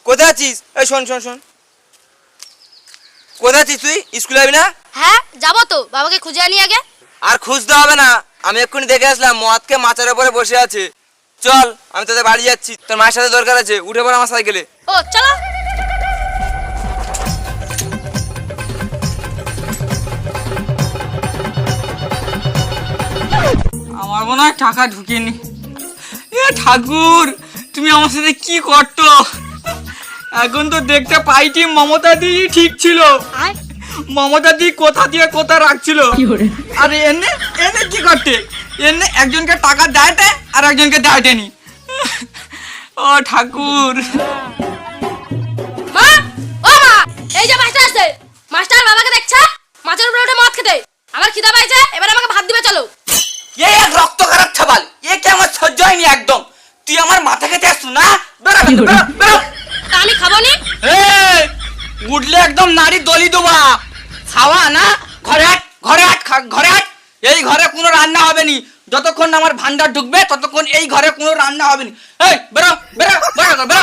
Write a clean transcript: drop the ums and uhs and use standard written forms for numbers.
কোথায় আছিস? এই শোন শোন শোন, কোথায় আছিস তুই? স্কুলে যাবি না? হ্যাঁ যাবো তো, বাবাকে খুঁজে আনি আগে। আর খুঁজতে হবে না, আমি এক্ষুনি দেখে আসলাম মদকে মাচার উপরে বসে আছে। চল, আমি তোদের বাড়ি যাচ্ছি, তোর মায়ের সাথে দরকার আছে। উঠে পড় আমার সাইকেলে। ও চলো। আমার মনে হয় টাকা ঢুকেনি। এ ঠাকুর, তুমি আমার সাথে কি করতো? এখন তো দেখতে পাইটি মমতা দি ঠিক ছিল। মমতা দি কোথা দিয়ে কোথা রাখছিল। আরে এনে এনে কি করতে? এনে একজনকে টাকা দেয়তে আর একজনকে দেয়নি। ও ঠাকুর। মা, ও মা, এই যে মাস্টার আছে। মাস্টার বাবাকে দেখছে মাছের উপরে উঠে মদ খেতে। আমার খিদা পাইছে, এবার আমাকে ভাত দিবে চলো। এ এক রক্ত খারাপ ছাবাল, একে আমার সহ্য হয়নি একদম। তুই আমার মাথা খেতে আসছু না? বেরো বেরো বেরো। তা আমি খাবো নি। এই, উঠলে একদম নারী দলি দেবা। খাওয়া না? ঘরে হাট, ঘরে হাট, ঘরে হাট। এই ঘরে কোনো রান্না হবে নি যতক্ষণ না আমার ভান্ডার ঢুকবে, ততক্ষণ এই ঘরে কোনো রান্না হবে নি। এই বেরো বেরো বেরো বেরো।